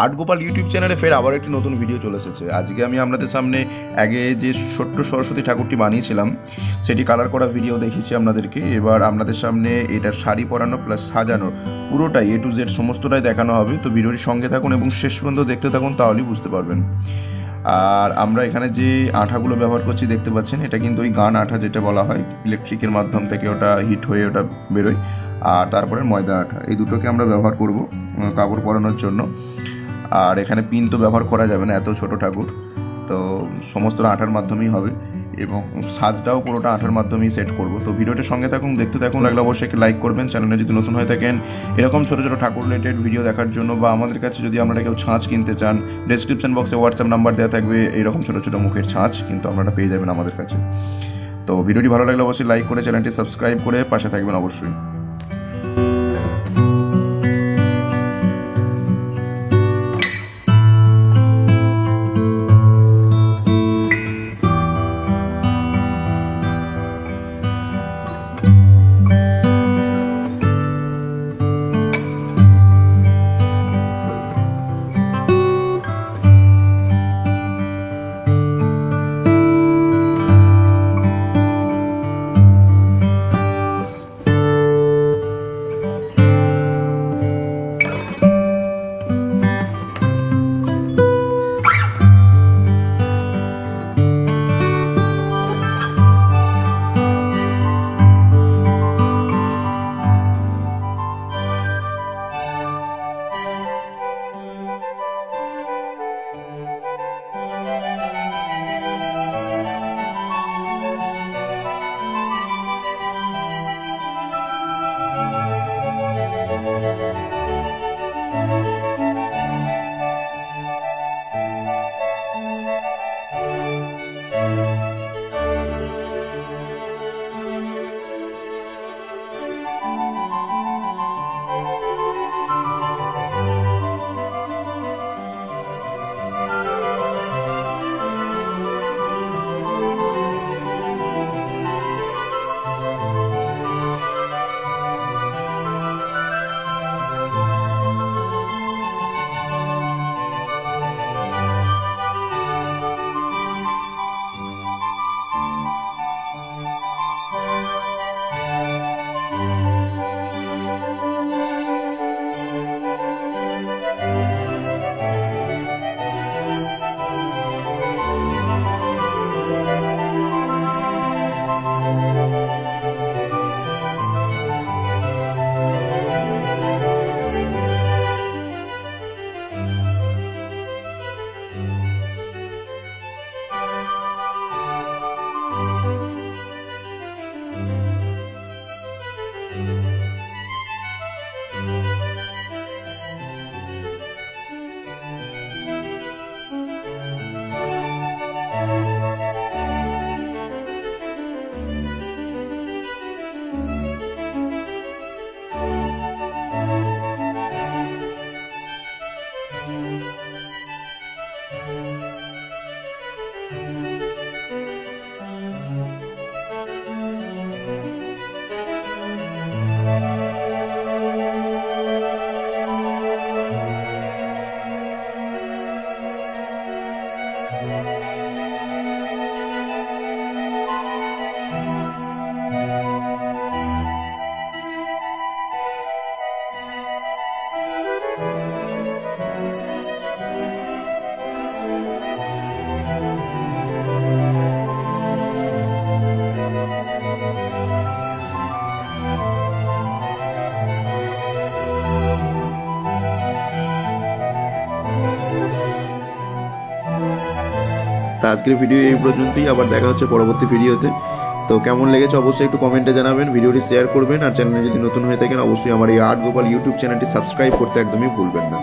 Art Gopal YouTube চ্যানেলে ফের আবার একটি নতুন ভিডিও চলে এসেছে। আজকে আমি আপনাদের সামনে আগে যে ছোট্ট সরস্বতী ঠাকুরটি বানিয়েছিলাম সেটি কালার করা ভিডিও দেখিয়েছি আপনাদেরকে। এবার আপনাদের সামনে এটার শাড়ি পরানো প্লাস সাজানো পুরোটাই A to Z সমস্তটাই দেখানো হবে। তো ভিডিওটির সঙ্গে থাকুন এবং শেষ পর্যন্ত দেখতে থাকুন, তাহলেই বুঝতে পারবেন। আর আমরা এখানে যে আঠাগুলো ব্যবহার করছি দেখতে পাচ্ছেন, এটা কিন্তু ওই গান আঠা যেটা বলা হয়, ইলেকট্রিকের মাধ্যম থেকে ওটা হিট হয়ে ওটা বেরোয়। আর তারপরে ময়দা আঠা, এই দুটোকে আমরা ব্যবহার করব কাপড় পরানোর জন্য। আর এখানে পিন তো ব্যবহার করা যাবে না, এত ছোট ঠাকুর, তো সমস্ত আঠার মাধ্যমেই হবে এবং সাজটাও পুরোটা আঠার মাধ্যমেই সেট করব। তো ভিডিওটির সঙ্গে থাকুন, দেখতে থাকুন। লাগলে অবশ্যই একটি লাইক করবেন। চ্যানেলে যদি নতুন হয়ে থাকেন এরকম ছোটো ছোটো ঠাকুর রিলেটেড ভিডিও দেখার জন্য, বা আমাদের কাছে যদি আপনারা কেউ ছাঁচ কিনতে চান, ডেসক্রিপশন বক্সে হোয়াটসঅ্যাপ নাম্বার দেওয়া থাকবে। এইরকম ছোটো ছোটো মুখের ছাঁচ কিন্তু আপনারা পেয়ে যাবেন আমাদের কাছে। তো ভিডিওটি ভালো লাগলে অবশ্যই লাইক করে চ্যানেলটি সাবস্ক্রাইব করে পাশে থাকবেন অবশ্যই। তা আজকের ভিডিও এই পর্যন্তই, আবার দেখা হচ্ছে পরবর্তী ভিডিওতে। তো কেমন লেগেছে অবশ্যই একটু কমেন্টে জানাবেন, ভিডিওটি শেয়ার করবেন। আর চ্যানেলে যদি নতুন হয়ে থাকেন অবশ্যই আমার এই আর্ট গোপাল ইউটিউব চ্যানেলটি সাবস্ক্রাইব করতে একদমই ভুলবেন না।